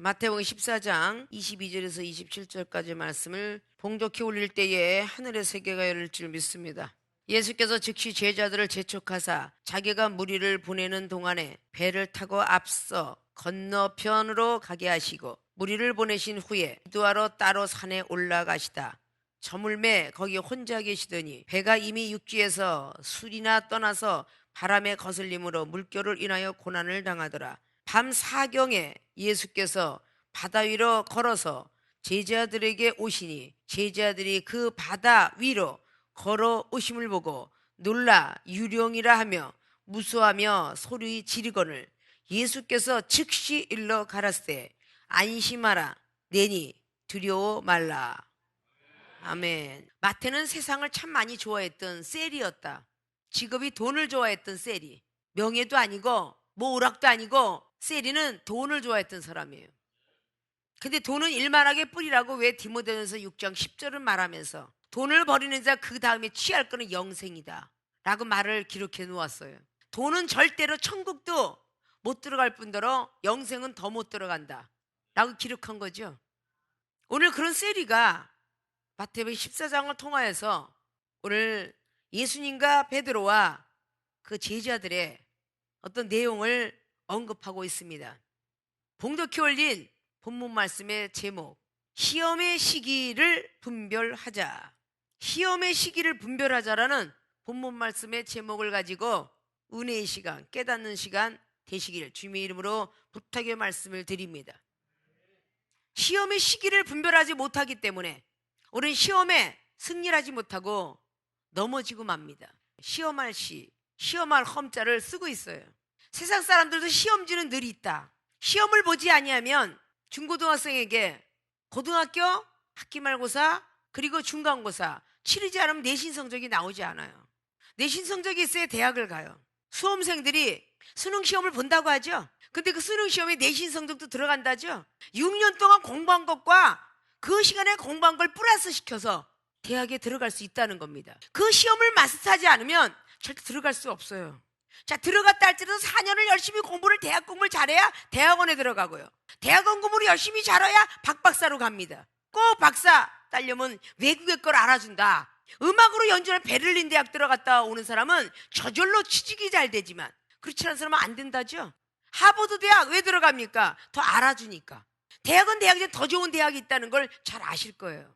마태복음 14장 22절에서 27절까지 말씀을 봉독해 올릴 때에 하늘의 세계가 열릴 줄 믿습니다. 예수께서 즉시 제자들을 재촉하사 자기가 무리를 보내는 동안에 배를 타고 앞서 건너편으로 가게 하시고 무리를 보내신 후에 기도하러 따로 산에 올라가시다. 저물매 거기 혼자 계시더니 배가 이미 육지에서 술이나 떠나서 바람에 거슬림으로 물결을 인하여 고난을 당하더라. 밤 사경에 예수께서 바다 위로 걸어서 제자들에게 오시니 제자들이 그 바다 위로 걸어 오심을 보고 놀라 유령이라 하며 무수하며 소리 지르거늘 예수께서 즉시 일러 가라사대 안심하라 내니 두려워 말라. 아멘. 마태는 세상을 참 많이 좋아했던 셀이었다. 직업이 돈을 좋아했던 셀이. 명예도 아니고 뭐 오락도 아니고 셀이는 돈을 좋아했던 사람이에요. 근데 돈은 일만하게 뿌리라고 왜 디모데전서 6장 10절을 말하면서 돈을 버리는 자 그 다음에 취할 거는 영생이다 라고 말을 기록해 놓았어요. 돈은 절대로 천국도 못 들어갈 뿐더러 영생은 더 못 들어간다 라고 기록한 거죠. 오늘 그런 셀이가 마태복음 14장을 통하여서 오늘 예수님과 베드로와 그 제자들의 어떤 내용을 언급하고 있습니다. 봉독해 올린 본문 말씀의 제목, 시험의 시기를 분별하자. 시험의 시기를 분별하자라는 본문 말씀의 제목을 가지고 은혜의 시간, 깨닫는 시간 되시기를 주님의 이름으로 부탁의 말씀을 드립니다. 시험의 시기를 분별하지 못하기 때문에 우리는 시험에 승리하지 못하고 넘어지고 맙니다. 시험할 시, 시험할 험자를 쓰고 있어요. 세상 사람들도 시험지는 늘 있다. 시험을 보지 아니하면 중고등학생에게 고등학교 학기말고사 그리고 중간고사 치르지 않으면 내신 성적이 나오지 않아요. 내신 성적이 있어야 대학을 가요. 수험생들이 수능 시험을 본다고 하죠. 근데 그 수능 시험에 내신 성적도 들어간다죠. 6년 동안 공부한 것과 그 시간에 공부한 걸 플러스 시켜서 대학에 들어갈 수 있다는 겁니다. 그 시험을 마스터하지 않으면 절대 들어갈 수 없어요. 자, 들어갔다 할지라도 4년을 열심히 공부를 대학 공부를 잘해야 대학원에 들어가고요. 대학원 공부를 열심히 잘해야 박박사로 갑니다. 꼭 박사 따려면 외국의 걸 알아준다. 음악으로 연주하는 베를린 대학 들어갔다 오는 사람은 저절로 취직이 잘 되지만 그렇지 않은 사람은 안 된다죠. 하버드 대학 왜 들어갑니까? 더 알아주니까. 대학은 대학에 더 좋은 대학이 있다는 걸 잘 아실 거예요.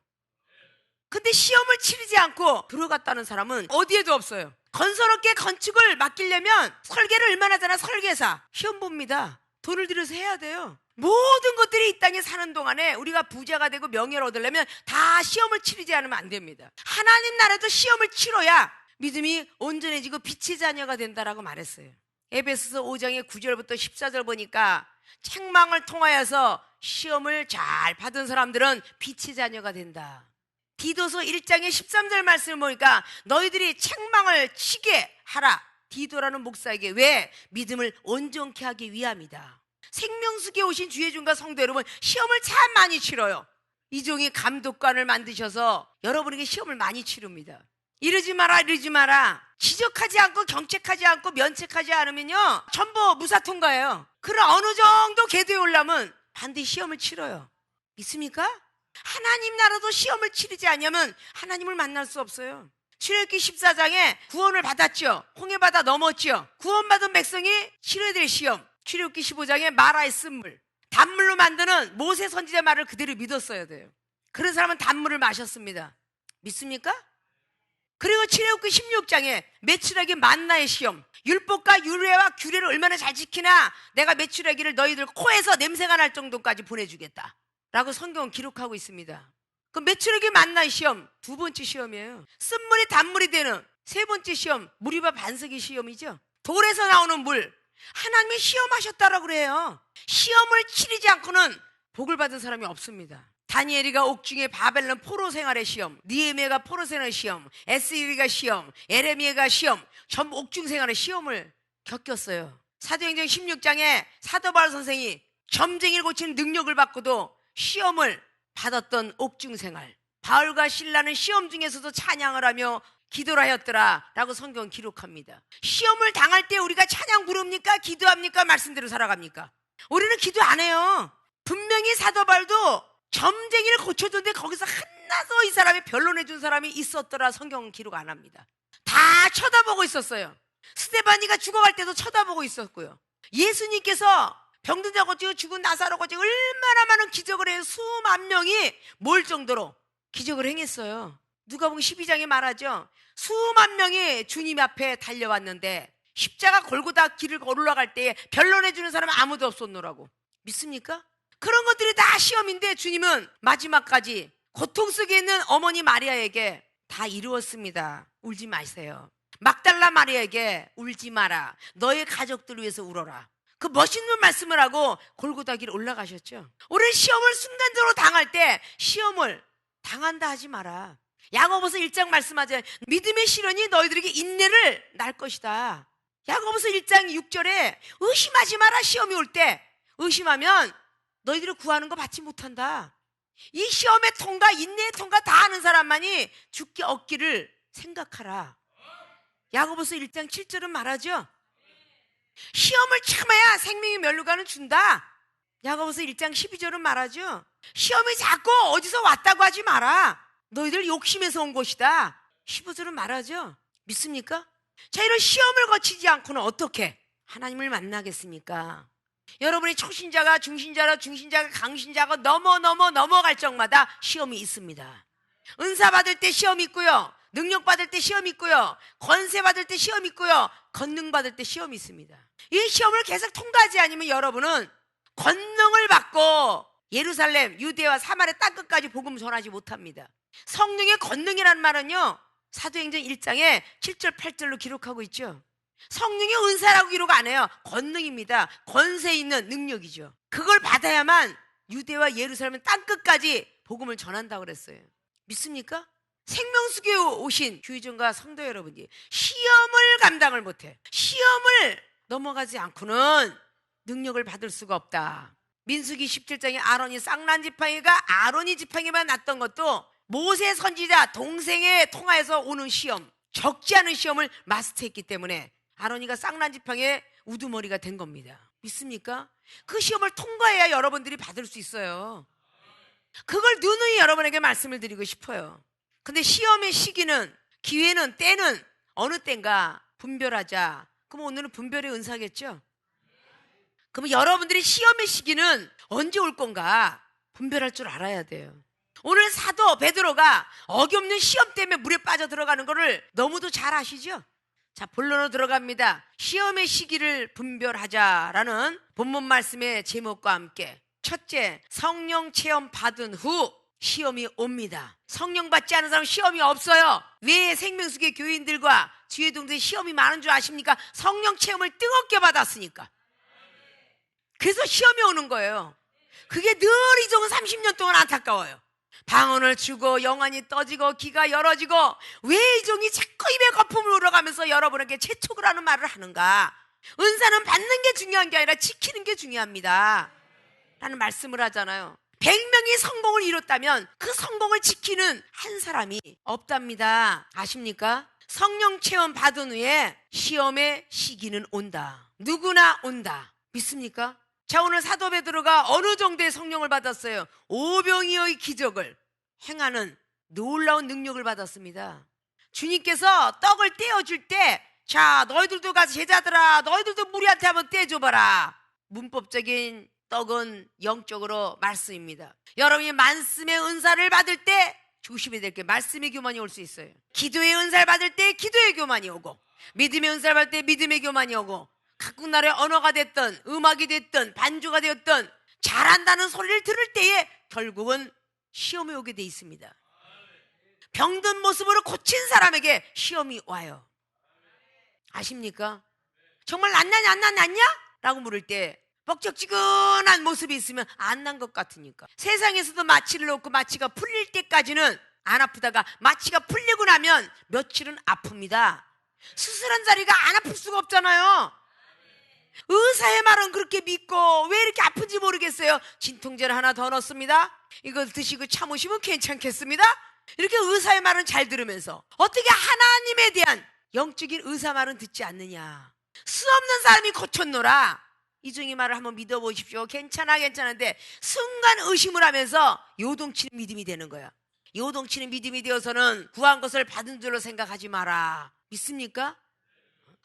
근데 시험을 치르지 않고 들어갔다는 사람은 어디에도 없어요. 건설업계 건축을 맡기려면 설계를 얼마나 하잖아. 설계사 시험 봅니다. 돈을 들여서 해야 돼요. 모든 것들이 이 땅에 사는 동안에 우리가 부자가 되고 명예를 얻으려면 다 시험을 치르지 않으면 안 됩니다. 하나님 나라도 시험을 치러야 믿음이 온전해지고 빛의 자녀가 된다라고 말했어요. 에베소서 5장의 9절부터 14절 보니까 책망을 통하여서 시험을 잘 받은 사람들은 빛의 자녀가 된다. 디도서 1장의 13절 말씀을 보니까 너희들이 책망을 치게 하라. 디도라는 목사에게 왜? 믿음을 온전케 하기 위함이다. 생명수기에 오신 주의 종과 성도 여러분, 시험을 참 많이 치러요. 이종이 감독관을 만드셔서 여러분에게 시험을 많이 치릅니다. 이러지 마라 이러지 마라. 지적하지 않고 경책하지 않고 면책하지 않으면요 전부 무사 통과예요. 그럼 어느 정도 궤도에 오려면 반드시 시험을 치러요. 믿습니까? 하나님 나라도 시험을 치르지 않으면 하나님을 만날 수 없어요. 출애굽기 14장에 구원을 받았죠. 홍해바다 넘었죠. 구원받은 백성이 치러야 될 시험. 출애굽기 15장에 마라의 쓴물, 단물로 만드는 모세 선지자 말을 그대로 믿었어야 돼요. 그런 사람은 단물을 마셨습니다. 믿습니까? 그리고 출애굽기 16장에 메추라기 만나의 시험, 율법과 율례와 규례를 얼마나 잘 지키나 내가 메추라기를 너희들 코에서 냄새가 날 정도까지 보내주겠다 라고 성경은 기록하고 있습니다. 그 메추라기 만나의 시험 두 번째 시험이에요. 쓴물이 단물이 되는 세 번째 시험, 무리바 반석의 시험이죠. 돌에서 나오는 물, 하나님이 시험하셨다라고 그래요. 시험을 치르지 않고는 복을 받은 사람이 없습니다. 다니엘이가 옥중에 바벨론 포로 생활의 시험, 느헤미야가 포로 생활의 시험, 에스겔이가 시험, 에레미야가 시험, 전부 옥중 생활의 시험을 겪었어요. 사도행전 16장에 사도 바울 선생이 점쟁이를 고치는 능력을 받고도 시험을 받았던 옥중 생활. 바울과 실라는 시험 중에서도 찬양을 하며 기도를 하였더라 라고 성경은 기록합니다. 시험을 당할 때 우리가 찬양 부릅니까? 기도합니까? 말씀대로 살아갑니까? 우리는 기도 안 해요. 분명히 사도 바울도 점쟁이를 고쳐줬는데 거기서 한나도 이 사람이 변론해준 사람이 있었더라 성경은 기록 안 합니다. 다 쳐다보고 있었어요. 스데반이가 죽어갈 때도 쳐다보고 있었고요. 예수님께서 병든 자 고치고 죽은 나사로 고치고 얼마나 많은 기적을 해요. 수만 명이 몰 정도로 기적을 행했어요. 누가복음 12장에 말하죠. 수만 명이 주님 앞에 달려왔는데 십자가 골고다 길을 올라갈 때에 변론해주는 사람은 아무도 없었노라고. 믿습니까? 그런 것들이 다 시험인데 주님은 마지막까지 고통 속에 있는 어머니 마리아에게 다 이루었습니다. 울지 마세요. 막달라 마리아에게 울지 마라. 너의 가족들을 위해서 울어라. 그 멋있는 말씀을 하고 골고다 길 올라가셨죠. 우리 시험을 순간적으로 당할 때 시험을 당한다 하지 마라. 야고보서 1장 말씀하죠. 믿음의 시련이 너희들에게 인내를 낳을 것이다. 야고보서 1장 6절에 의심하지 마라. 시험이 올 때 의심하면 너희들이 구하는 거 받지 못한다. 이 시험의 통과, 인내의 통과 다 하는 사람만이 죽기 얻기를 생각하라. 야고보서 1장 7절은 말하죠. 시험을 참아야 생명이 면류관을 준다. 야고보서 1장 12절은 말하죠. 시험이 자꾸 어디서 왔다고 하지 마라. 너희들 욕심에서 온 것이다. 15절은 말하죠. 믿습니까? 자, 이런 시험을 거치지 않고는 어떻게 하나님을 만나겠습니까? 여러분이 초신자가 중신자로 중신자가 강신자가 넘어갈 적마다 시험이 있습니다. 은사 받을 때 시험이 있고요. 능력 받을 때 시험이 있고요. 권세 받을 때 시험이 있고요. 권능 받을 때 시험이 있습니다. 이 시험을 계속 통과하지 않으면 여러분은 권능을 받고 예루살렘, 유대와 사마리아 땅끝까지 복음 전하지 못합니다. 성령의 권능이라는 말은요, 사도행전 1장에 7절 8절로 기록하고 있죠. 성령의 은사라고 기록 안 해요. 권능입니다. 권세 있는 능력이죠. 그걸 받아야만 유대와 예루살렘 땅끝까지 복음을 전한다고 그랬어요. 믿습니까? 생명수교에 오신 교회종과 성도 여러분이 시험을 감당을 못해. 시험을 넘어가지 않고는 능력을 받을 수가 없다. 민수기 17장에 아론이 쌍난 지팡이가 아론이 지팡이만 났던 것도 모세 선지자 동생의 통하에서 오는 시험, 적지 않은 시험을 마스터했기 때문에 아론이가 쌍난 지팡이의 우두머리가 된 겁니다. 믿습니까? 그 시험을 통과해야 여러분들이 받을 수 있어요. 그걸 누누이 여러분에게 말씀을 드리고 싶어요. 근데 시험의 시기는, 기회는, 때는 어느 때인가 분별하자. 그럼 오늘은 분별의 은사겠죠? 그럼 여러분들이 시험의 시기는 언제 올 건가 분별할 줄 알아야 돼요. 오늘 사도 베드로가 어김없는 시험 때문에 물에 빠져 들어가는 거를 너무도 잘 아시죠? 자, 본론으로 들어갑니다. 시험의 시기를 분별하자라는 본문 말씀의 제목과 함께 첫째, 성령 체험 받은 후 시험이 옵니다. 성령 받지 않은 사람은 시험이 없어요. 왜 생명수계 교인들과 주의 동들이 시험이 많은 줄 아십니까? 성령 체험을 뜨겁게 받았으니까. 그래서 시험이 오는 거예요. 그게 늘 이종은 30년 동안 안타까워요. 방언을 주고 영안이 떠지고 귀가 열어지고 왜 이종이 자꾸 입에 거품을 울어가면서 여러분에게 재촉을 하는 말을 하는가? 은사는 받는 게 중요한 게 아니라 지키는 게 중요합니다 라는 말씀을 하잖아요. 100명이 성공을 이뤘다면 그 성공을 지키는 한 사람이 없답니다. 아십니까? 성령 체험 받은 후에 시험의 시기는 온다. 누구나 온다. 믿습니까? 자, 오늘 사도 베드로가 어느 정도의 성령을 받았어요? 오병이어의 기적을 행하는 놀라운 능력을 받았습니다. 주님께서 떡을 떼어줄 때, 자, 너희들도 가서 제자들아, 너희들도 무리한테 한번 떼줘봐라. 문법적인 떡은 영적으로 말씀입니다. 여러분이 말씀의 은사를 받을 때 조심해야 될 게 말씀의 교만이 올 수 있어요. 기도의 은사를 받을 때 기도의 교만이 오고, 믿음의 은사를 받을 때 믿음의 교만이 오고, 각국 나라의 언어가 됐든 음악이 됐든 반주가 되었든 잘한다는 소리를 들을 때에 결국은 시험이 오게 돼 있습니다. 병든 모습으로 고친 사람에게 시험이 와요. 아십니까? 정말 낫냐 안 낫냐? 라고 물을 때 뻑적지근한 모습이 있으면 안 난 것 같으니까. 세상에서도 마취를 놓고 마취가 풀릴 때까지는 안 아프다가 마취가 풀리고 나면 며칠은 아픕니다. 수술한 자리가 안 아플 수가 없잖아요. 의사의 말은 그렇게 믿고 왜 이렇게 아픈지 모르겠어요. 진통제를 하나 더 넣습니다. 이거 드시고 참으시면 괜찮겠습니다. 이렇게 의사의 말은 잘 들으면서 어떻게 하나님에 대한 영적인 의사 말은 듣지 않느냐. 수 없는 사람이 고쳤노라. 이중이 말을 한번 믿어보십시오. 괜찮은데 순간 의심을 하면서 요동치는 믿음이 되는 거야. 요동치는 믿음이 되어서는 구한 것을 받은 줄로 생각하지 마라. 믿습니까?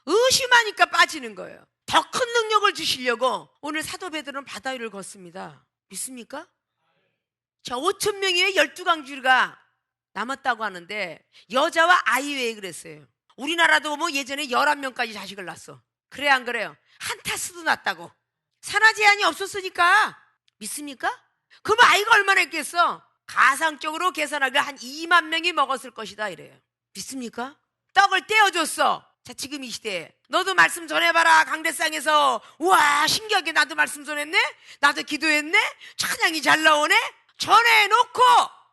의심하니까 빠지는 거예요. 더 큰 능력을 주시려고 오늘 사도 베드로는 바다 위를 걷습니다. 믿습니까? 자, 5천 명의 12강주가 남았다고 하는데 여자와 아이 외에 그랬어요. 우리나라도 뭐 예전에 11명까지 자식을 낳았어. 그래 안 그래요? 한타스도 낳았다고. 산하 제한이 없었으니까. 믿습니까? 그럼 아이가 얼마나 있겠어? 가상적으로 계산하기를 한 2만 명이 먹었을 것이다 이래요. 믿습니까? 떡을 떼어줬어. 자, 지금 이 시대에 너도 말씀 전해봐라. 강대상에서. 우와, 신기하게 나도 말씀 전했네. 나도 기도했네. 찬양이 잘 나오네. 전해놓고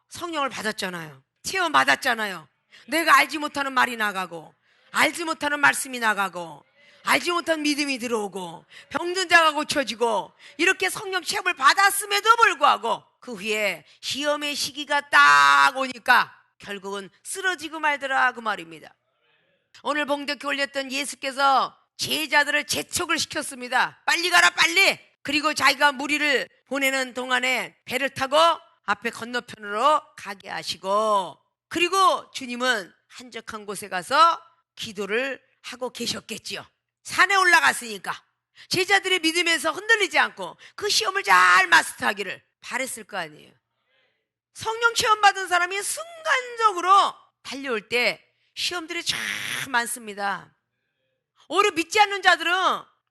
성령을 받았잖아요. 체험 받았잖아요. 내가 알지 못하는 말이 나가고, 알지 못하는 말씀이 나가고, 알지 못한 믿음이 들어오고, 병든 자가 고쳐지고, 이렇게 성령 체험을 받았음에도 불구하고 그 후에 시험의 시기가 딱 오니까 결국은 쓰러지고 말더라, 그 말입니다. 오늘 봉독해 올렸던 예수께서 제자들을 재촉을 시켰습니다. 빨리 가라, 빨리. 그리고 자기가 무리를 보내는 동안에 배를 타고 앞에 건너편으로 가게 하시고, 그리고 주님은 한적한 곳에 가서 기도를 하고 계셨겠지요. 산에 올라갔으니까 제자들의 믿음에서 흔들리지 않고 그 시험을 잘 마스터하기를 바랬을 거 아니에요. 성령 체험 받은 사람이 순간적으로 달려올 때 시험들이 참 많습니다. 오히려 믿지 않는 자들은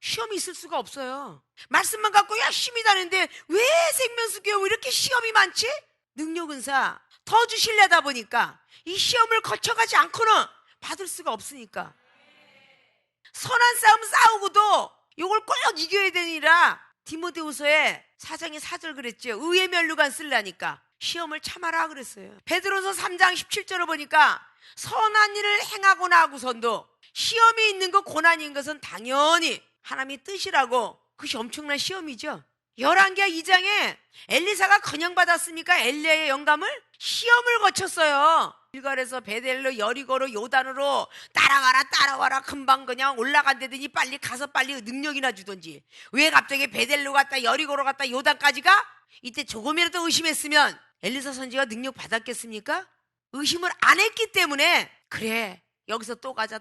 시험이 있을 수가 없어요. 말씀만 갖고 열심히 다니는데 왜 생명수교회 이렇게 시험이 많지? 능력은사 더 주시려다 보니까 이 시험을 거쳐가지 않고는 받을 수가 없으니까. 선한 싸움 싸우고도 이걸 꼭 이겨야 되니라 디모데후서에 4장에 4절 그랬죠. 의의 면류관 쓰려니까 시험을 참아라 그랬어요. 베드로서 3장 17절을 보니까 선한 일을 행하거나 하고선도 시험이 있는 것, 고난이 있는 것은 당연히 하나님의 뜻이라고. 그것이 엄청난 시험이죠. 열왕기하 2장에 엘리사가 그냥 받았습니까? 엘리야의 영감을? 시험을 거쳤어요. 길갈에서 베델로 여리고로 요단으로 따라와라 금방 그냥 올라간다더니 빨리 가서 빨리 능력이나 주던지. 왜 갑자기 베델로 갔다 여리고로 갔다 요단까지 가? 이때 조금이라도 의심했으면 엘리사 선지가 능력 받았겠습니까? 의심을 안 했기 때문에 그래 여기서 또 가자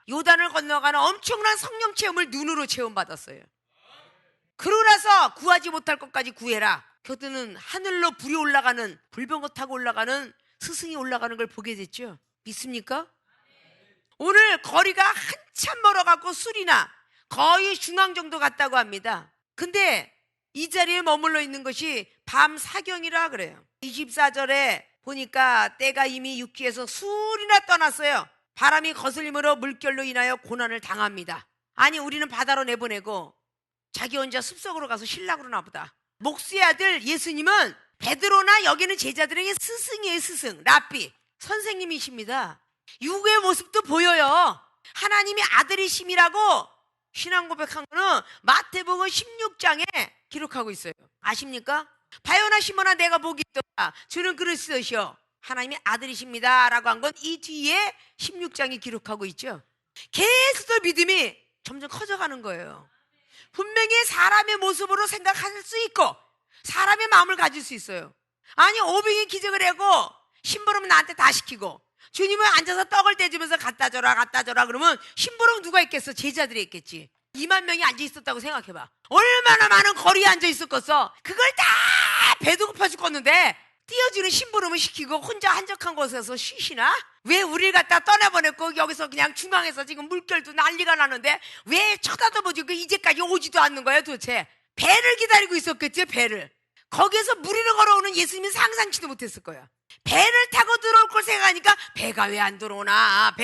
요단을 건너가는 엄청난 성령 체험을 눈으로 체험받았어요. 그러고 나서 구하지 못할 것까지 구해라. 그때는 하늘로 불이 올라가는, 불병거 타고 올라가는 스승이 올라가는 걸 보게 됐죠. 믿습니까? 오늘 거리가 한참 멀어갖고 수리나 거의 중앙 정도 갔다고 합니다. 근데 이 자리에 머물러 있는 것이 밤 사경이라 그래요. 24절에 보니까 때가 이미 육지에서 술이나 떠났어요. 바람이 거슬림으로 물결로 인하여 고난을 당합니다. 아니 우리는 바다로 내보내고 자기 혼자 숲속으로 가서 신랑으로나 보다. 목수의 아들 예수님은 베드로나 여기는 제자들에게 스승이에요. 스승, 랍비, 선생님이십니다. 육의 모습도 보여요. 하나님이 아들이심이라고 신앙 고백한 거는 마태복음 16장에 기록하고 있어요. 아십니까? 바요나 시몬아 내가 복이 있도다. 주는 그리스도시요 하나님의 아들이십니다 라고 한 건 이 뒤에 16장이 기록하고 있죠. 계속 믿음이 점점 커져가는 거예요. 분명히 사람의 모습으로 생각할 수 있고 사람의 마음을 가질 수 있어요. 아니 오병이 기적을 하고 심부름은 나한테 다 시키고 주님은 앉아서 떡을 떼주면서 갖다 줘라 그러면 심부름 누가 있겠어? 제자들이 있겠지. 2만 명이 앉아 있었다고 생각해봐. 얼마나 많은 거리에 앉아 있었겠어. 그걸 다 배도 고파 죽겠는데 띄어주는 심부름을 시키고 혼자 한적한 곳에서 쉬시나? 왜 우리를 갖다 떠나보냈고 여기서 그냥 중앙에서 지금 물결도 난리가 나는데 왜 쳐다도 보지 이제까지 오지도 않는 거야 도대체. 배를 기다리고 있었겠지. 배를. 거기에서 무리를 걸어오는 예수님이 상상치도 못했을 거야. 배를 타고 들어올 걸 생각하니까 배가 왜 안 들어오나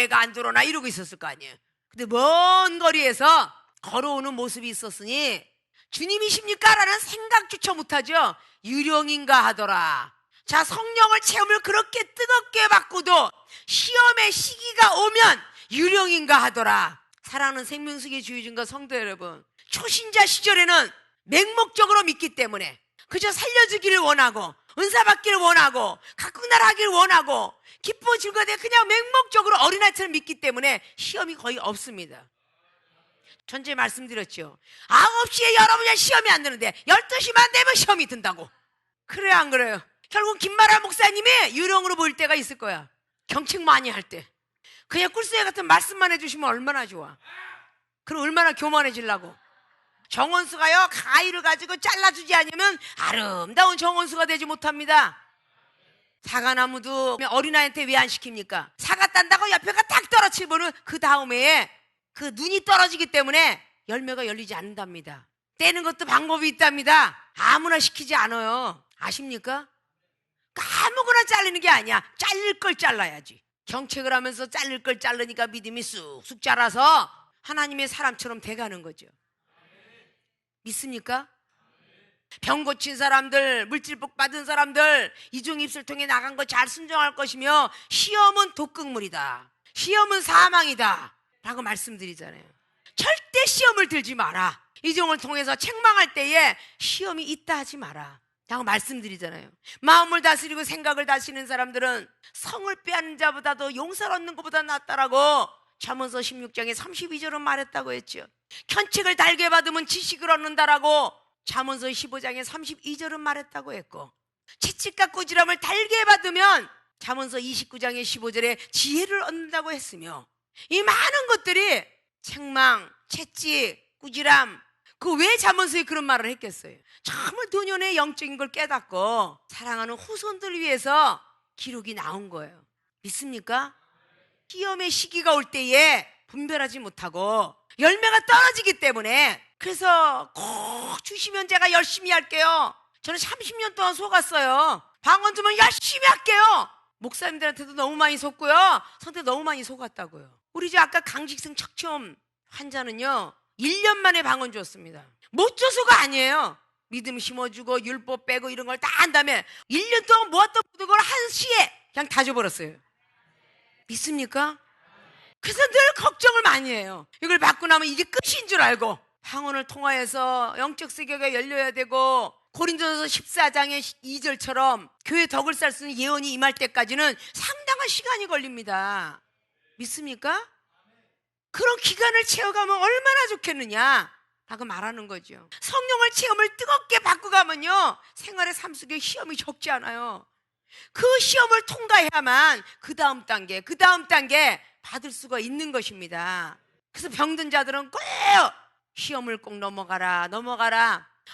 이러고 있었을 거 아니에요. 근데 먼 거리에서 걸어오는 모습이 있었으니 주님이십니까? 라는 생각조차 못하죠. 유령인가 하더라. 자, 성령을 체험을 그렇게 뜨겁게 받고도 시험의 시기가 오면 유령인가 하더라. 사랑하는 생명수계 주의진과 성도 여러분, 초신자 시절에는 맹목적으로 믿기 때문에 그저 살려주기를 원하고 은사 받기를 원하고 가끔 나라 하기를 원하고 기뻐 즐거워 그냥 맹목적으로 어린아이처럼 믿기 때문에 시험이 거의 없습니다. 전체 말씀드렸죠. 9시에 여러분이 시험이 안 드는데 12시만 되면 시험이 든다고. 그래 안 그래요? 결국 김마라 목사님이 유령으로 보일 때가 있을 거야. 경책 많이 할 때. 그냥 꿀소리 같은 말씀만 해주시면 얼마나 좋아. 그럼 얼마나 교만해지려고. 정원수가요, 가위를 가지고 잘라주지 않으면 아름다운 정원수가 되지 못합니다. 사과나무도 어린아이한테 왜 안 시킵니까? 사과 딴다고 옆에가 딱 떨어지면은 그 다음에 그 눈이 떨어지기 때문에 열매가 열리지 않는답니다. 떼는 것도 방법이 있답니다. 아무나 시키지 않아요. 아십니까? 아무거나 자르는 게 아니야. 잘릴 걸 잘라야지. 경책을 하면서 잘릴 걸 자르니까 믿음이 쑥쑥 자라서 하나님의 사람처럼 돼가는 거죠. 믿습니까? 병 고친 사람들, 물질복 받은 사람들, 이중 입술 통해 나간 거 잘 순종할 것이며 시험은 독극물이다. 시험은 사망이다. 라고 말씀드리잖아요. 절대 시험을 들지 마라. 이종을 통해서 책망할 때에 시험이 있다 하지 마라. 라고 말씀드리잖아요. 마음을 다스리고 생각을 다스리는 사람들은 성을 빼앗는 자보다도 용서를 얻는 것보다 낫다라고 잠언서 16장에 32절은 말했다고 했죠. 견책을 달게 받으면 지식을 얻는다라고 잠언서 15장에 32절은 말했다고 했고, 채찍과 꾸지람을 달게 받으면 잠언서 29장에 15절에 지혜를 얻는다고 했으며, 이 많은 것들이 책망, 채찍, 꾸지람, 그 왜 잠언서에 그런 말을 했겠어요? 정말 도년의 영적인 걸 깨닫고 사랑하는 후손들을 위해서 기록이 나온 거예요. 믿습니까? 시험의 시기가 올 때에 분별하지 못하고 열매가 떨어지기 때문에, 그래서 꼭 주시면 제가 열심히 할게요. 저는 30년 동안 속았어요. 방언 주면 열심히 할게요. 목사님들한테도 너무 많이 속고요. 선생님 너무 많이 속았다고요. 우리 집 아까 강직성 척추암 환자는요 1년 만에 방언 주었습니다. 못 줘서가 아니에요. 믿음 심어주고 율법 빼고 이런 걸 다 한 다음에 1년 동안 모았던 모든 걸 한시에 그냥 다 줘버렸어요. 믿습니까? 그래서 늘 걱정을 많이 해요. 이걸 받고 나면 이게 끝인 줄 알고 방언을 통하여서 영적 세계가 열려야 되고, 고린도전서 14장의 2절처럼 교회 덕을 쌓을 수 있는 예언이 임할 때까지는 상당한 시간이 걸립니다. 믿습니까? 그런 기간을 채워가면 얼마나 좋겠느냐 라고 말하는 거죠. 성령을 체험을 뜨겁게 받고 가면요 생활의 삶 속에 시험이 적지 않아요. 그 시험을 통과해야만 그 다음 단계 받을 수가 있는 것입니다. 그래서 병든 자들은 꼭 시험을 꼭 넘어가라.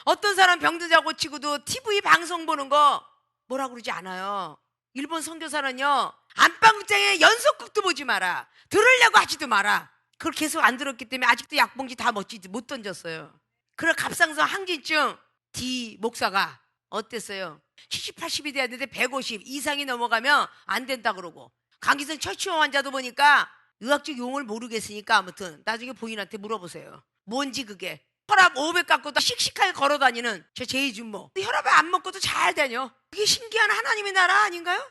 어떤 사람 병든 자 고치고도 TV 방송 보는 거 뭐라 그러지 않아요. 일본 선교사는요 안방극장에 연속극도 보지 마라, 들으려고 하지도 마라. 그걸 계속 안 들었기 때문에 아직도 약봉지 다 못 던졌어요. 그런 갑상선 항진증 D 목사가 어땠어요? 70, 80이 돼야 되는데 150 이상이 넘어가면 안 된다 그러고, 강기성 척추암 환자도 보니까 의학적 용어를 모르겠으니까 아무튼 나중에 본인한테 물어보세요. 뭔지 그게. 혈압 500 갖고도 씩씩하게 걸어다니는 저 제이준모, 혈압을 안 먹고도 잘 다녀. 그게 신기한 하나님의 나라 아닌가요?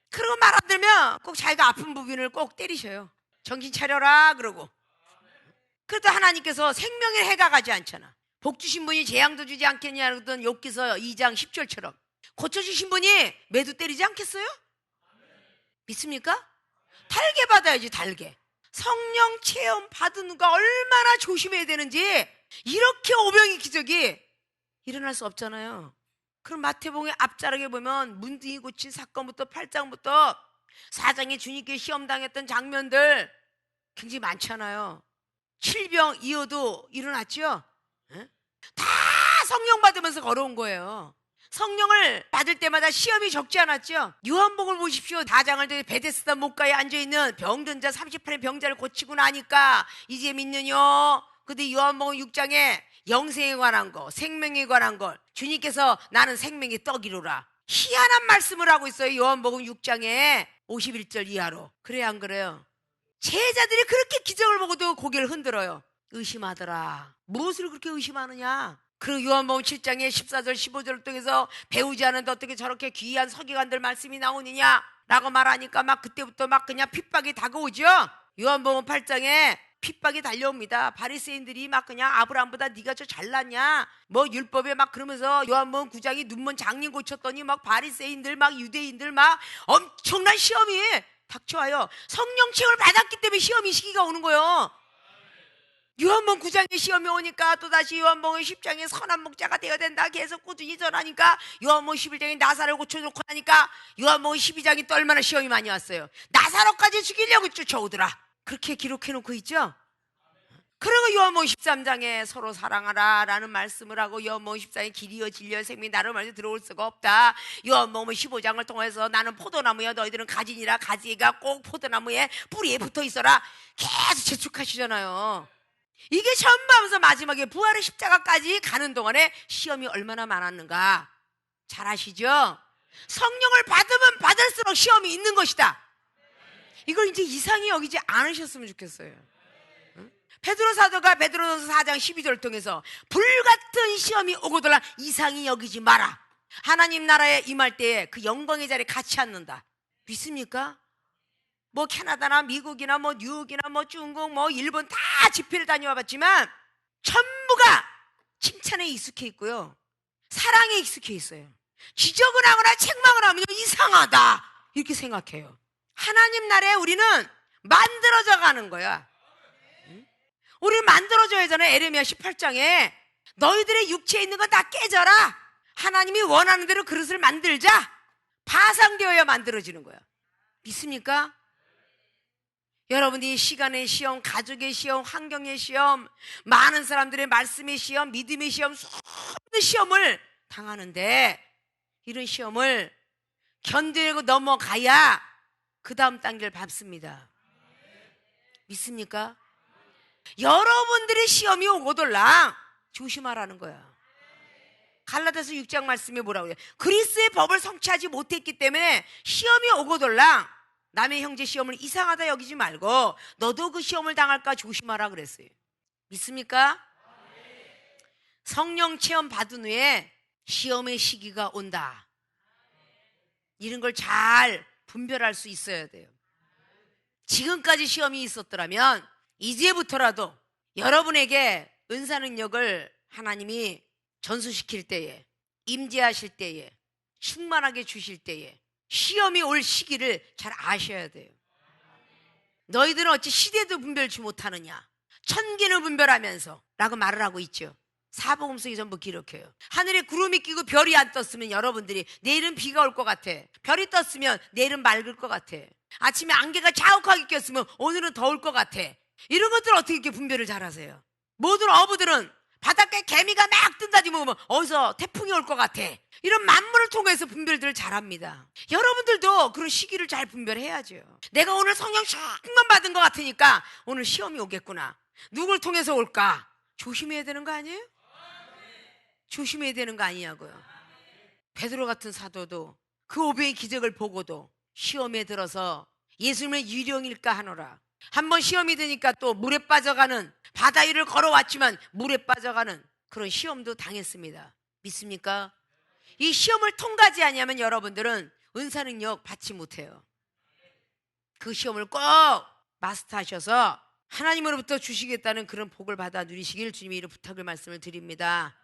그러고 말 안 들면 꼭 자기가 아픈 부분을 꼭 때리셔요. 정신 차려라 그러고. 그래도 하나님께서 생명의 해가 가지 않잖아. 복 주신 분이 재앙도 주지 않겠냐 그러던 욥기서 2장 10절처럼 고쳐주신 분이 매도 때리지 않겠어요? 믿습니까? 달게 받아야지. 달게. 성령 체험 받은 거 얼마나 조심해야 되는지, 이렇게 오병이 기적이 일어날 수 없잖아요. 그럼 마태복음의 앞자락에 보면 문둥이 고친 사건부터 8장부터 4장에 주님께 시험당했던 장면들 굉장히 많잖아요. 7병 이어도 일어났죠. 다 성령 받으면서 걸어온 거예요. 성령을 받을 때마다 시험이 적지 않았죠. 요한복음을 보십시오. 4장을 베데스다 목가에 앉아있는 병든 자 38의 병자를 고치고 나니까 이제 믿느뇨. 근데 요한복음 6장에 영생에 관한 거, 생명에 관한 걸 주님께서 나는 생명의 떡이로라, 희한한 말씀을 하고 있어요. 요한복음 6장에 51절 이하로. 그래 안 그래요? 제자들이 그렇게 기적을 보고도 고개를 흔들어요. 의심하더라. 무엇을 그렇게 의심하느냐? 그리고 요한복음 7장에 14절 15절을 통해서 배우지 않은데 어떻게 저렇게 귀한 서기관들 말씀이 나오느냐 라고 말하니까 막 그때부터 막 그냥 핍박이 다가오죠. 요한복음 8장에 핍박이 달려옵니다. 바리새인들이 막 그냥 아브라함보다 네가 저 잘났냐 뭐 율법에 막 그러면서, 요한복음 9장이 눈먼 장님 고쳤더니 막 바리새인들 막 유대인들 막 엄청난 시험이 닥쳐와요. 성령 체험을 받았기 때문에 시험이 시기가 오는 거예요. 요한복음 9장에 시험이 오니까 또다시 요한복음 10장에 선한 목자가 되어야 된다 계속 꾸준히 전하니까 요한복음 11장에 나사렛을 고쳐놓고 나니까 요한복음 12장이 또 얼마나 시험이 많이 왔어요. 나사렛까지 죽이려고 쫓아오더라. 그렇게 기록해놓고 있죠. 그리고 요한복음 13장에 서로 사랑하라 라는 말씀을 하고 요한복음 14장에 길이여 진리여 생명이 나를 말해 들어올 수가 없다. 요한복음 15장을 통해서 나는 포도나무야 너희들은 가지니라. 가지가 꼭 포도나무에 뿌리에 붙어 있어라. 계속 재촉하시잖아요. 이게 전부 하면서 마지막에 부활의 십자가까지 가는 동안에 시험이 얼마나 많았는가 잘 아시죠? 성령을 받으면 받을수록 시험이 있는 것이다. 이걸 이제 이상히 여기지 않으셨으면 좋겠어요. 베드로 사도가 베드로전서 4장 12절을 통해서 불같은 시험이 오고들라 이상히 여기지 마라. 하나님 나라에 임할 때에 그 영광의 자리에 같이 앉는다. 믿습니까? 뭐 캐나다나 미국이나 뭐 뉴욕이나 뭐 중국 뭐 일본 다 집회를 다녀와 봤지만 전부가 칭찬에 익숙해 있고요, 사랑에 익숙해 있어요. 지적을 하거나 책망을 하면 이상하다 이렇게 생각해요. 하나님 나라에 우리는 만들어져 가는 거야. 우리는 만들어져야 하잖아요. 에레미야 18장에 너희들의 육체에 있는 건 다 깨져라. 하나님이 원하는 대로 그릇을 만들자. 파상되어야 만들어지는 거야. 믿습니까? 여러분이 시간의 시험, 가족의 시험, 환경의 시험, 많은 사람들의 말씀의 시험, 믿음의 시험, 수많은 시험을 당하는데 이런 시험을 견디고 넘어가야 그 다음 단계를 밟습니다. 믿습니까? 여러분들의 시험이 오고들랑 조심하라는 거야. 갈라디아서 6장 말씀에 뭐라고 해요? 그리스의 법을 성취하지 못했기 때문에 시험이 오고들랑 남의 형제 시험을 이상하다 여기지 말고 너도 그 시험을 당할까 조심하라 그랬어요. 믿습니까? 성령 체험 받은 후에 시험의 시기가 온다. 이런 걸 잘 분별할 수 있어야 돼요. 지금까지 시험이 있었더라면 이제부터라도 여러분에게 은사 능력을 하나님이 전수시킬 때에, 임재하실 때에, 충만하게 주실 때에 시험이 올 시기를 잘 아셔야 돼요. 너희들은 어찌 시대도 분별치 못하느냐, 천기는 분별하면서 라고 말을 하고 있죠. 사복음서에 전부 기록해요. 하늘에 구름이 끼고 별이 안 떴으면 여러분들이 내일은 비가 올 것 같아, 별이 떴으면 내일은 맑을 것 같아, 아침에 안개가 자욱하게 꼈으면 오늘은 더울 것 같아. 이런 것들을 어떻게 이렇게 분별을 잘하세요? 모든 어부들은 바닷가에 개미가 막 뜬다지 뭐 어디서 태풍이 올 것 같아, 이런 만물을 통해서 분별들을 잘합니다. 여러분들도 그런 시기를 잘 분별해야죠. 내가 오늘 성령 충만 받은 것 같으니까 오늘 시험이 오겠구나. 누굴 통해서 올까? 조심해야 되는 거 아니에요? 조심해야 되는 거 아니냐고요. 베드로 같은 사도도 그 오병의 기적을 보고도 시험에 들어서 예수님의 유령일까 하노라. 한번 시험이 되니까 또 물에 빠져가는, 바다 위를 걸어왔지만 물에 빠져가는 그런 시험도 당했습니다. 믿습니까? 이 시험을 통과하지 않으면 여러분들은 은사 능력 받지 못해요. 그 시험을 꼭 마스터하셔서 하나님으로부터 주시겠다는 그런 복을 받아 누리시길 주님의 이름으로 부탁을 말씀을 드립니다.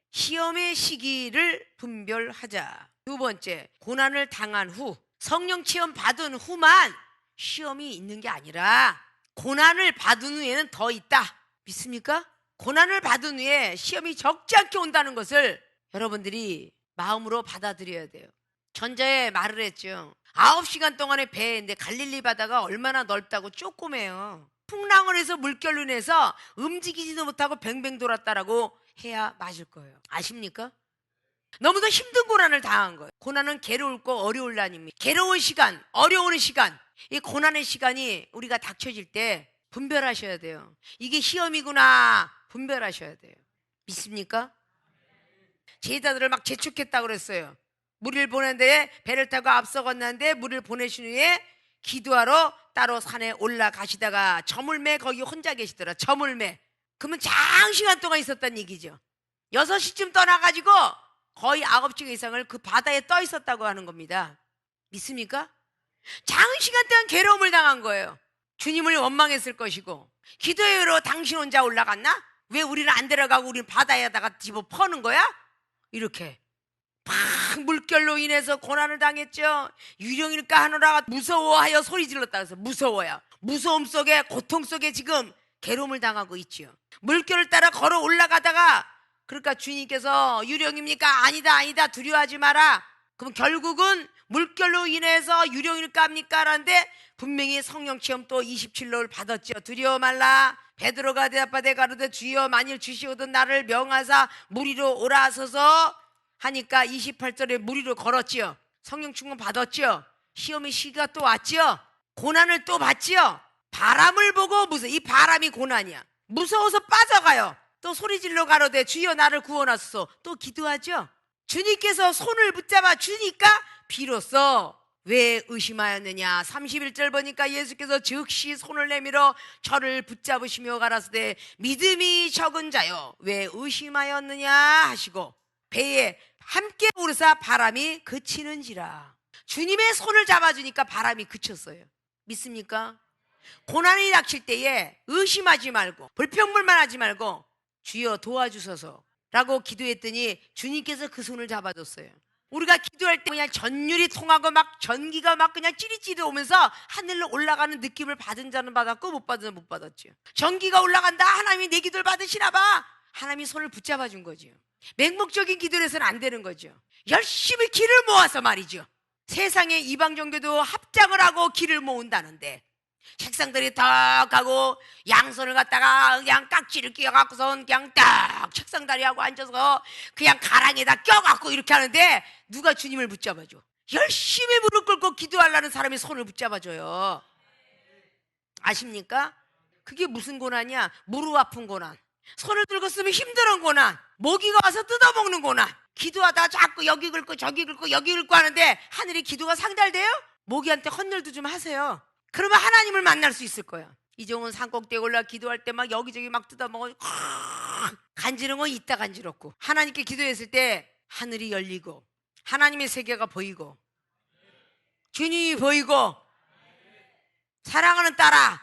시험의 시기를 분별하자. 두 번째, 고난을 당한 후, 성령 체험 받은 후만 시험이 있는 게 아니라 고난을 받은 후에는 더 있다. 믿습니까? 고난을 받은 후에 시험이 적지 않게 온다는 것을 여러분들이 마음으로 받아들여야 돼요. 전자에 말을 했죠. 9시간 동안의 배인데 갈릴리 바다가 얼마나 넓다고 조그매요. 풍랑을 해서 물결로 인해서 움직이지도 못하고 뱅뱅 돌았다라고 해야 맞을 거예요. 아십니까? 너무도 힘든 고난을 당한 거예요. 고난은 괴로울 거 어려울 난입니다. 괴로운 시간, 어려운 시간, 이 고난의 시간이 우리가 닥쳐질 때 분별하셔야 돼요. 이게 시험이구나 분별하셔야 돼요. 믿습니까? 제자들을 막 재촉했다고 그랬어요. 무리를 보내는데 배를 타고 앞서 건너는데 무리를 보내신 후에 기도하러 따로 산에 올라가시다가 저물매 거기 혼자 계시더라. 저물매. 그러면 장시간 동안 있었다는 얘기죠. 6시쯤 떠나가지고 거의 9시간 이상을 그 바다에 떠 있었다고 하는 겁니다. 믿습니까? 장시간 동안 괴로움을 당한 거예요. 주님을 원망했을 것이고, 기도회로 당신 혼자 올라갔나? 왜 우리는 안 데려가고 우리는 바다에다가 집어 퍼는 거야? 이렇게 막 물결로 인해서 고난을 당했죠. 유령일까 하노라 무서워하여 소리 질렀다. 그래서 무서워요. 무서움 속에, 고통 속에 지금 괴로움을 당하고 있지요. 물결을 따라 걸어 올라가다가 그러니까 주님께서 유령입니까? 아니다 아니다 두려워하지 마라. 그럼 결국은 물결로 인해서 유령일까 합니까? 라는데 분명히 성령 체험 또 27로를 받았죠. 두려워 말라. 베드로가 대답하되 가로되 주여 만일 주시오던 나를 명하사 물 위로 올라서서 하니까 28절에 물 위로 걸었지요. 성령 충만 받았지요. 시험의 시기가 또 왔지요. 고난을 또 받지요. 바람을 보고 무슨 이 바람이 고난이야. 무서워서 빠져가요. 또 소리질러 가로되 주여 나를 구원하소서. 또 기도하죠. 주님께서 손을 붙잡아 주니까 비로소 왜 의심하였느냐. 31절 보니까 예수께서 즉시 손을 내밀어 저를 붙잡으시며 가라사대 믿음이 적은 자여 왜 의심하였느냐 하시고 배에 함께 오르사 바람이 그치는지라. 주님의 손을 잡아주니까 바람이 그쳤어요. 믿습니까? 고난이 닥칠 때에 의심하지 말고 불평불만하지 말고 주여 도와주소서 라고 기도했더니 주님께서 그 손을 잡아줬어요. 우리가 기도할 때 그냥 전율이 통하고 막 전기가 막 그냥 찌릿찌릿 오면서 하늘로 올라가는 느낌을 받은 자는 받았고 못 받은 자는 못 받았죠. 전기가 올라간다. 하나님이 내 기도를 받으시나 봐. 하나님이 손을 붙잡아 준 거죠. 맹목적인 기도를 해서는 안 되는 거죠. 열심히 길을 모아서 말이죠. 세상의 이방 종교도 합장을 하고 길을 모은다는데 책상들이 탁 하고 양손을 갖다가 그냥 깍지를 끼워갖고선 그냥 딱 책상 다리하고 앉아서 그냥 가랑에다 껴갖고 이렇게 하는데 누가 주님을 붙잡아줘? 열심히 무릎 꿇고 기도하려는 사람이 손을 붙잡아줘요. 아십니까? 그게 무슨 고난이야? 무릎 아픈 고난, 손을 들고 쓰면 힘든 고난, 모기가 와서 뜯어먹는 고난. 기도하다 자꾸 여기 긁고 저기 긁고 여기 긁고 하는데 하늘이 기도가 상달돼요? 모기한테 헌혈도 좀 하세요. 그러면 하나님을 만날 수 있을 거야. 이종은 산꼭대에 올라 기도할 때 막 여기저기 막 뜯어먹어. 간지러운 건 이따 간지럽고 하나님께 기도했을 때 하늘이 열리고 하나님의 세계가 보이고 주님이 보이고 사랑하는 딸아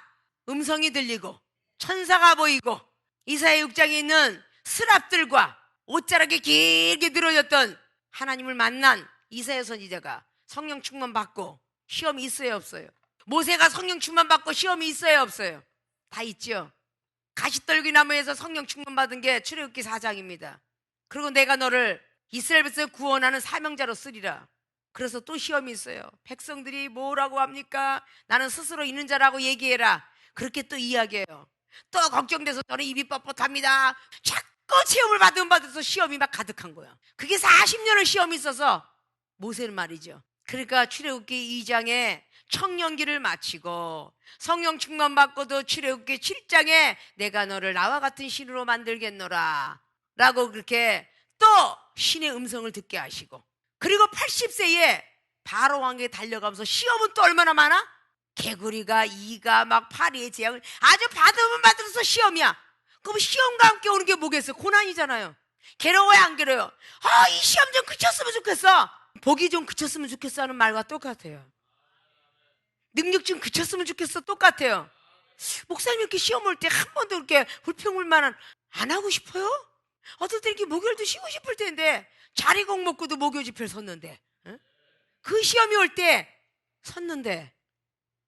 음성이 들리고 천사가 보이고 이사야 6장에 있는 스랍들과 옷자락이 길게 늘어졌던 하나님을 만난 이사야 선지자가 성령 충만 받고 시험이 있어요 없어요? 모세가 성령 충만 받고 시험이 있어요 없어요? 다 있죠. 가시떨기 나무에서 성령 충만 받은 게 출애굽기 4장입니다. 그리고 내가 너를 이스라엘 백성을 구원하는 사명자로 쓰리라. 그래서 또 시험이 있어요. 백성들이 뭐라고 합니까? 나는 스스로 있는 자라고 얘기해라. 그렇게 또 이야기해요. 또 걱정돼서 저는 입이 뻣뻣합니다. 자꾸 시험을 받아서 시험이 막 가득한 거야. 그게 40년을 시험이 있어서 모세는 말이죠. 그러니까 출애굽기 2장에 청년기를 마치고 성령 충만 받고도 출애굽기 7장에 내가 너를 나와 같은 신으로 만들겠노라 라고 그렇게 또 신의 음성을 듣게 하시고 그리고 80세에 바로 왕에게 달려가면서 시험은 또 얼마나 많아? 개구리가 이가 막 파리의 재앙을 아주 받으면 받을수록 시험이야. 그럼 시험과 함께 오는 게 뭐겠어요? 고난이잖아요. 괴로워요 안 괴로워요? 이 시험 좀 그쳤으면 좋겠어. 복이 좀 그쳤으면 좋겠어 하는 말과 똑같아요. 능력 좀 그쳤으면 좋겠어 똑같아요. 목사님 이렇게 시험 올 때 한 번도 그렇게 불평불만 안 하고 싶어요? 어떨 때 이렇게 목요일도 쉬고 싶을 텐데 자리공 먹고도 목요 집회를 섰는데 그 시험이 올 때 섰는데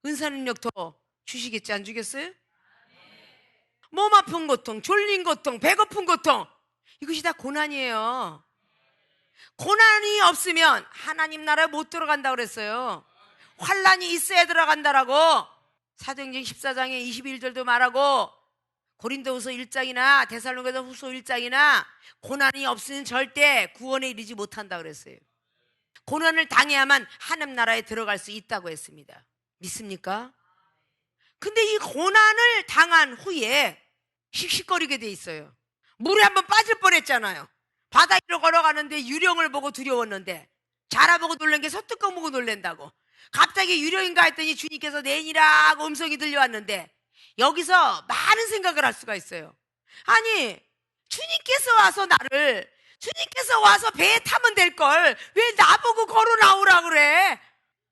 은사 능력 더 주시겠지 안 주겠어요? 몸 아픈 고통, 졸린 고통, 배고픈 고통 이것이 다 고난이에요. 고난이 없으면 하나님 나라에 못 들어간다고 그랬어요. 환란이 있어야 들어간다라고 사도행전 14장에 21절도 말하고 고린도후서 1장이나 데살로니가서 후서 1장이나 고난이 없으면 절대 구원에 이르지 못한다 그랬어요. 고난을 당해야만 하나님 나라에 들어갈 수 있다고 했습니다. 믿습니까? 근데 이 고난을 당한 후에 씩씩거리게 돼 있어요. 물에 한번 빠질 뻔했잖아요. 바다 위로 걸어가는데 유령을 보고 두려웠는데 자라보고 놀란 게 소뚜껑 보고 놀란다고. 갑자기 유령인가 했더니 주님께서 내니라 하고 음성이 들려왔는데 여기서 많은 생각을 할 수가 있어요. 아니 주님께서 와서 배에 타면 될 걸 왜 나보고 걸어 나오라 그래?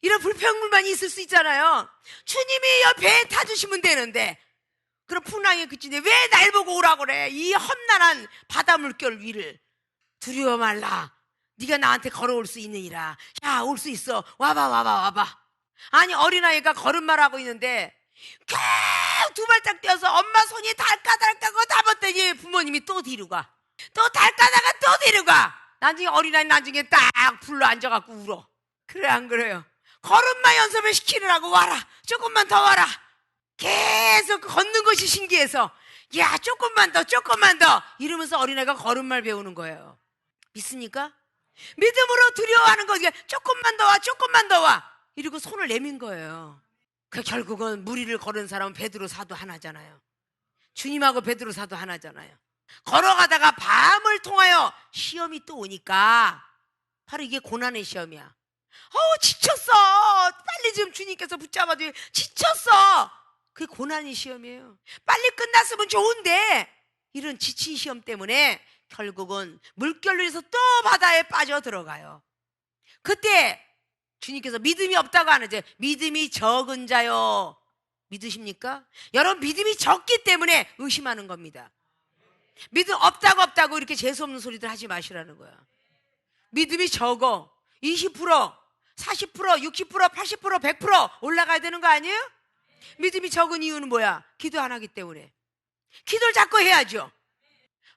이런 불평불만이 있을 수 있잖아요. 주님이 배에 타주시면 되는데 그럼 풍랑이 그치는데 왜 날 보고 오라 그래? 이 험난한 바다 물결 위를 두려워 말라. 네가 나한테 걸어올 수 있느니라. 야, 올 수 있어. 와봐. 아니 어린아이가 걸음말 하고 있는데 두 발짝 뛰어서 엄마 손이 달까달까고 담았더니 부모님이 또 뒤로 가. 또 달까다가 또 뒤로 가. 나중에 어린아이 나중에 딱 불러 앉아갖고 울어. 그래 안 그래요? 걸음마 연습을 시키느라고 와라. 조금만 더 와라. 계속 걷는 것이 신기해서 야 조금만 더 조금만 더 이러면서 어린아이가 걸음마를 배우는 거예요. 믿습니까? 믿음으로 두려워하는 거지. 조금만 더 와 조금만 더 와 이러고 손을 내민 거예요. 그 결국은 무리를 걸은 사람은 베드로 사도 하나잖아요. 주님하고 베드로 사도 하나잖아요. 걸어가다가 밤을 통하여 시험이 또 오니까 바로 이게 고난의 시험이야. 지쳤어. 빨리 지금 주님께서 붙잡아줘요. 지쳤어. 그게 고난의 시험이에요. 빨리 끝났으면 좋은데 이런 지친 시험 때문에 결국은 물결로 해서 또 바다에 빠져 들어가요. 그때 주님께서 믿음이 없다고 하는데 믿음이 적은 자요. 믿으십니까? 여러분 믿음이 적기 때문에 의심하는 겁니다. 믿음 없다고 이렇게 재수없는 소리들 하지 마시라는 거야. 믿음이 적어 20%, 40%, 60%, 80%, 100% 올라가야 되는 거 아니에요? 믿음이 적은 이유는 뭐야? 기도 안 하기 때문에. 기도를 자꾸 해야죠.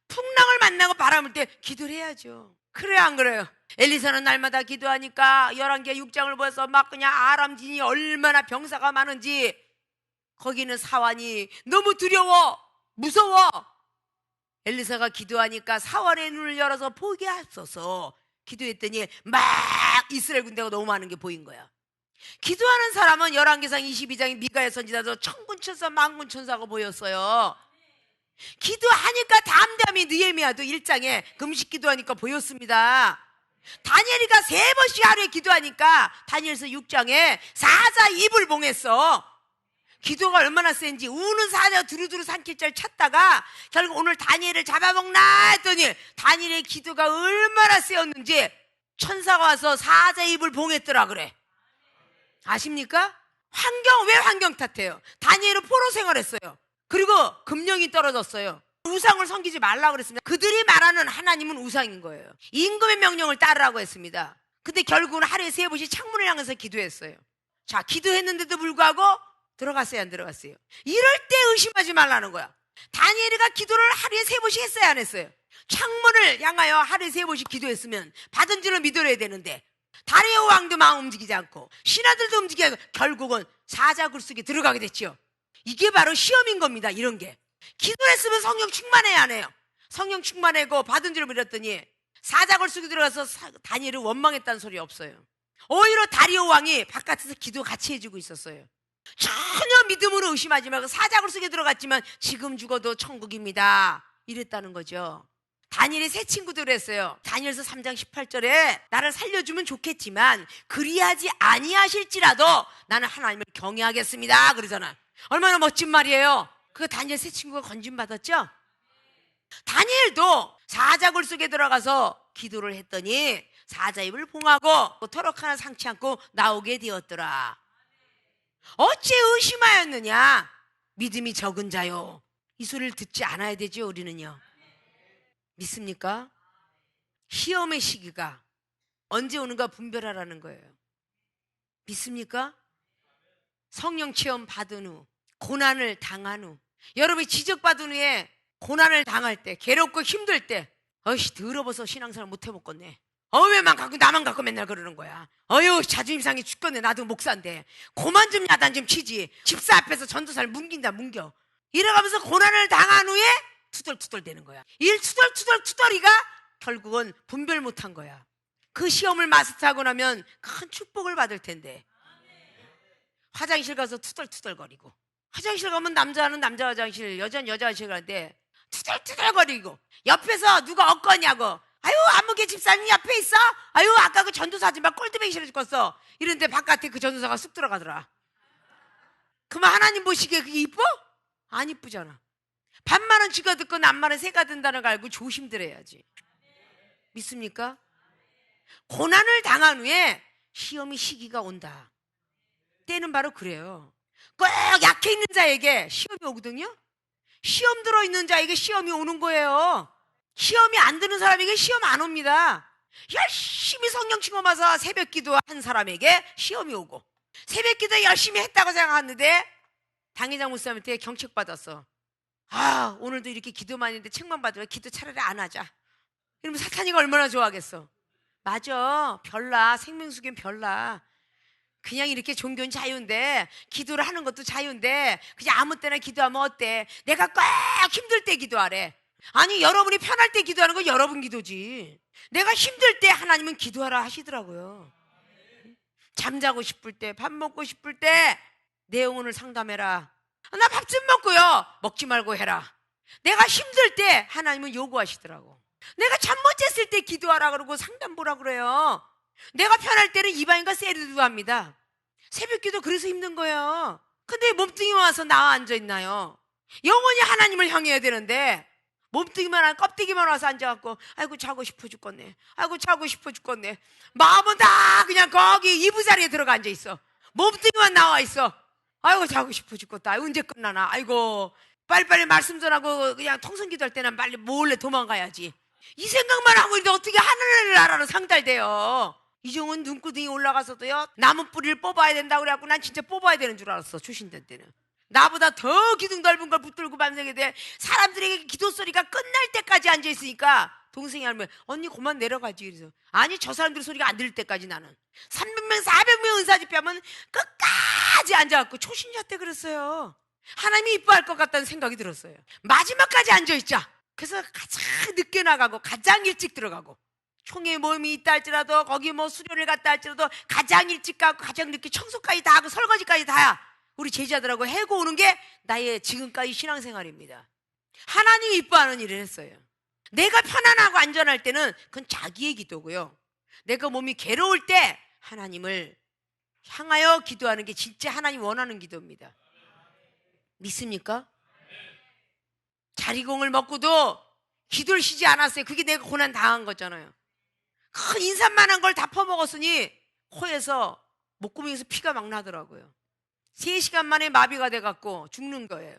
풍랑을 만나고 바람을 때 기도를 해야죠. 그래요 안 그래요? 엘리사는 날마다 기도하니까 11개 6장을 보여서 막 그냥 아람진이 얼마나 병사가 많은지 거기는 사환이 너무 두려워 무서워. 엘리사가 기도하니까 사환의 눈을 열어서 보게 하소서 기도했더니 막 이스라엘 군대가 너무 많은 게 보인 거야. 기도하는 사람은 11개상 22장의 미가의 선지자도 천군천사 만군천사가 보였어요. 기도하니까 담담히 느헤미야도 1장에 금식 기도하니까 보였습니다. 다니엘이가 3번씩 하루에 기도하니까 다니엘서 6장에 사자 입을 봉했어. 기도가 얼마나 센지 우는 사자 두루두루 산길자를 찾다가 결국 오늘 다니엘을 잡아먹나 했더니 다니엘의 기도가 얼마나 세었는지 천사가 와서 사자 입을 봉했더라 그래. 아십니까? 왜 환경 탓해요? 다니엘은 포로 생활했어요. 그리고 금령이 떨어졌어요. 우상을 섬기지 말라고 그랬습니다. 그들이 말하는 하나님은 우상인 거예요. 임금의 명령을 따르라고 했습니다. 근데 결국은 하루에 3번씩 창문을 향해서 기도했어요. 자, 기도했는데도 불구하고 들어갔어요 안 들어갔어요? 이럴 때 의심하지 말라는 거야. 다니엘이가 기도를 하루에 3번씩 했어요 안 했어요? 창문을 향하여 하루에 3번씩 기도했으면 받은 줄을 믿어야 되는데 다리오 왕도 마음 움직이지 않고 신하들도 움직이지 않고 결국은 사자굴 속에 들어가게 됐죠. 이게 바로 시험인 겁니다. 이런 게 기도했으면 성령 충만해야 안 해요. 성령 충만하고 받은 줄을 믿었더니 사자굴 속에 들어가서 다니엘을 원망했다는 소리 없어요. 오히려 다리오 왕이 바깥에서 기도 같이 해주고 있었어요. 전혀 믿음으로 의심하지 말고 사자굴 속에 들어갔지만 지금 죽어도 천국입니다 이랬다는 거죠. 다니엘의 새 친구들 했어요. 다니엘서 3장 18절에 나를 살려주면 좋겠지만 그리하지 아니하실지라도 나는 하나님을 경외하겠습니다 그러잖아. 얼마나 멋진 말이에요. 그 다니엘 새 친구가 건진받았죠. 다니엘도 사자굴 속에 들어가서 기도를 했더니 사자 입을 봉하고 터럭 하나 상치 않고 나오게 되었더라. 어찌 의심하였느냐? 믿음이 적은 자요. 이 소리를 듣지 않아야 되죠. 우리는요. 믿습니까? 시험의 시기가 언제 오는가 분별하라는 거예요. 믿습니까? 성령 체험 받은 후 고난을 당한 후 여러분이 지적받은 후에 고난을 당할 때 괴롭고 힘들 때 더러워서 신앙생활 못 해먹겠네. 왜만 갖고 나만 갖고 맨날 그러는 거야. 자존심 상해 죽겠네. 나도 목사인데 고만 좀 야단 좀 치지. 집사 앞에서 전도사를 뭉긴다 뭉겨. 이래가면서 고난을 당한 후에 투덜투덜 되는 거야. 투덜투덜이가 결국은 분별 못한 거야. 그 시험을 마스터하고 나면 큰 축복을 받을 텐데 화장실 가서 투덜투덜거리고 화장실 가면 남자는 남자 화장실 여자는 여자 화장실 가는데 투덜투덜거리고 옆에서 누가 엇거냐고 안무개 집사님 옆에 있어? 아까 그 전도사 아줌마 꼴드뱅이 싫어 죽겠어 이런데 바깥에 그 전도사가 쑥 들어가더라. 그러면 하나님 보시기에 그게 이뻐? 안 이쁘잖아. 반말은 쥐가 듣고 남말은 새가 든다는 걸 알고 조심들 해야지. 믿습니까? 고난을 당한 후에 시험이 시기가 온다. 때는 바로 그래요. 꼭 약해 있는 자에게 시험이 오거든요. 시험 들어있는 자에게 시험이 오는 거예요. 시험이 안 드는 사람에게 시험 안 옵니다. 열심히 성령 충만해서 새벽 기도한 사람에게 시험이 오고 새벽 기도 열심히 했다고 생각하는데 당회장 목사님한테 경책 받았어. 아, 오늘도 이렇게 기도만 했는데 책만 받으면 기도 차라리 안 하자. 이러면 사탄이가 얼마나 좋아하겠어. 맞아, 별나. 생명수계는 별나. 그냥 이렇게 종교는 자유인데, 기도를 하는 것도 자유인데, 그냥 아무 때나 기도하면 어때? 내가 꼭 힘들 때 기도하래. 아니, 여러분이 편할 때 기도하는 건 여러분 기도지. 내가 힘들 때 하나님은 기도하라 하시더라고요. 잠자고 싶을 때, 밥 먹고 싶을 때 내 영혼을 상담해라. 나 밥 좀 먹고요, 먹지 말고 해라. 내가 힘들 때 하나님은 요구하시더라고. 내가 잠 못 잤을 때 기도하라 그러고 상담 보라 그래요. 내가 편할 때는 이방인과 세르도 합니다. 새벽기도 그래서 힘든 거예요. 근데 몸뚱이만 와서 나와 앉아있나요? 영원히 하나님을 향해야 되는데 몸뚱이만, 껍데기만 와서 앉아갖고 아이고 자고 싶어 죽겠네, 아이고 자고 싶어 죽겠네. 마음은 다 그냥 거기 이부자리에 들어가 앉아있어. 몸뚱이만 나와있어. 아이고 자고 싶어 죽겠다, 언제 끝나나, 아이고 빨리빨리 말씀 전하고 그냥 통성기도 할 때는 빨리 몰래 도망가야지. 이 생각만 하고 있는데 어떻게 하늘을 나라로 상달돼요. 이종은 눈구덩이 올라가서도요, 나무 뿌리를 뽑아야 된다고 그래갖고 난 진짜 뽑아야 되는 줄 알았어. 초신된 때는 나보다 더 기둥 넓은 걸 붙들고 밤새게 돼. 사람들에게 기도 소리가 끝날 때까지 앉아있으니까 동생이 하면 언니 그만 내려가지. 그래서 아니, 저 사람들 소리가 안 들릴 때까지 나는 300명 400명 은사 집회하면 끝까지 앉아갖고 초신자 때 그랬어요. 하나님이 이뻐할 것 같다는 생각이 들었어요. 마지막까지 앉아있자. 그래서 가장 늦게 나가고 가장 일찍 들어가고, 총회 모임이 있다 할지라도 거기 뭐 수료를 갔다 할지라도 가장 일찍 가고 가장 늦게 청소까지 다 하고 설거지까지 다야 우리 제자들하고 해고 오는 게 나의 지금까지 신앙생활입니다. 하나님이 이뻐하는 일을 했어요. 내가 편안하고 안전할 때는 그건 자기의 기도고요, 내가 몸이 괴로울 때 하나님을 향하여 기도하는 게 진짜 하나님 원하는 기도입니다. 믿습니까? 자리공을 먹고도 기도를 쉬지 않았어요. 그게 내가 고난 당한 거잖아요. 큰 인삼만한 걸 다 퍼먹었으니 코에서 목구멍에서 피가 막 나더라고요. 3시간 만에 마비가 돼갖고 죽는 거예요.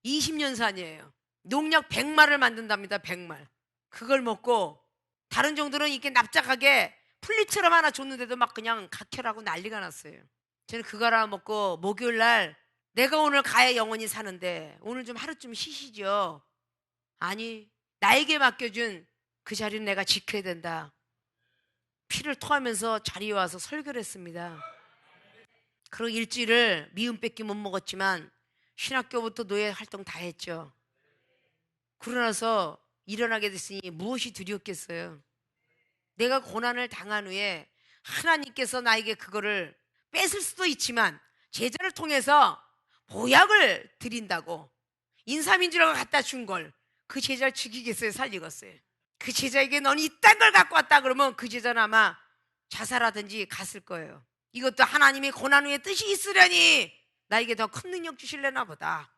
20년 산이에요. 농약 100마를 만든답니다. 100말. 그걸 먹고 다른 정도는 이렇게 납작하게 풀잎처럼 하나 줬는데도 막 그냥 각혈하고 난리가 났어요. 저는 그거 하나 먹고 목요일 날 내가 오늘 가야 영원히 사는데 오늘 좀 하루 좀 쉬시죠. 아니, 나에게 맡겨준 그 자리는 내가 지켜야 된다. 피를 토하면서 자리에 와서 설교를 했습니다. 그리고 일주일을 미음 뺏기 못 먹었지만 신학교부터 노예 활동 다 했죠. 그러고 나서 일어나게 됐으니 무엇이 두렵겠어요. 내가 고난을 당한 후에 하나님께서 나에게 그거를 뺏을 수도 있지만 제자를 통해서 보약을 드린다고 인삼인주라고 갖다 준 걸 그 제자를 죽이겠어요, 살리겠어요? 그 제자에게 넌 이딴 걸 갖고 왔다 그러면 그 제자는 아마 자살하든지 갔을 거예요. 이것도 하나님의 고난 후에 뜻이 있으려니 나에게 더 큰 능력 주실래나 보다.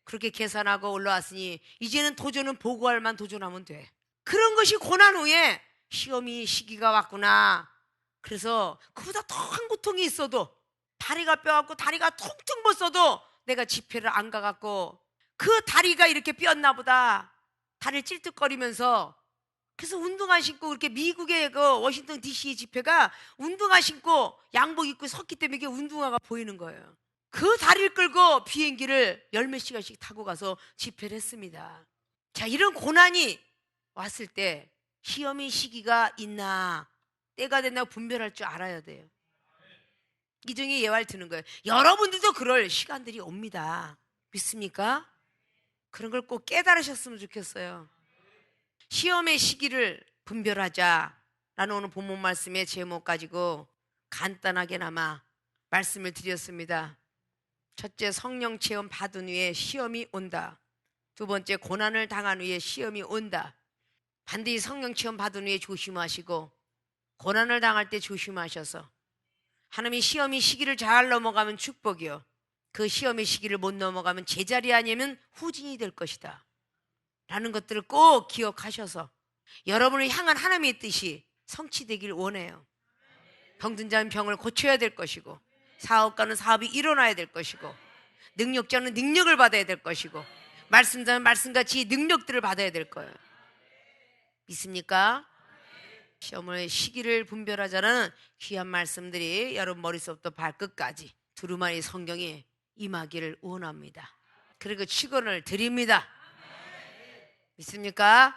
그렇게 계산하고 올라왔으니 이제는 도전은 보고할 만 도전하면 돼. 그런 것이 고난 후에 시험이 시기가 왔구나. 그래서 그보다 더한 고통이 있어도 다리가 뼈갖고 다리가 퉁퉁 벗어도 내가 집회를 안 가갖고 그 다리가 이렇게 뼈였나 보다. 다리를 찔뚝거리면서 그래서 운동화 신고 그렇게 미국의 그 워싱턴 DC 집회가 운동화 신고 양복 입고 섰기 때문에 이게 운동화가 보이는 거예요. 그 다리를 끌고 비행기를 10몇 시간씩 타고 가서 집회를 했습니다. 자, 이런 고난이 왔을 때 시험의 시기가 있나 때가 됐나 분별할 줄 알아야 돼요. 이정의 예화를 드는 거예요. 여러분들도 그럴 시간들이 옵니다. 믿습니까? 그런 걸 꼭 깨달으셨으면 좋겠어요. 시험의 시기를 분별하자라는 오늘 본문 말씀의 제목 가지고 간단하게나마 말씀을 드렸습니다. 첫째, 성령 체험 받은 후에 시험이 온다. 두 번째, 고난을 당한 후에 시험이 온다. 반드시 성령 체험 받은 후에 조심하시고 고난을 당할 때 조심하셔서 하나님이 시험의 시기를 잘 넘어가면 축복이요, 그 시험의 시기를 못 넘어가면 제자리 아니면 후진이 될 것이다 라는 것들을 꼭 기억하셔서 여러분을 향한 하나님의 뜻이 성취되길 원해요. 병든 자는 병을 고쳐야 될 것이고 사업가는 사업이 일어나야 될 것이고 능력자는 능력을 받아야 될 것이고 말씀자는 말씀같이 능력들을 받아야 될 거예요. 믿습니까? 시험의 시기를 분별하자는 귀한 말씀들이 여러분 머릿속부터 발끝까지 두루마리 성경이 임하기를 원합니다. 그리고 축원을 드립니다. 믿습니까?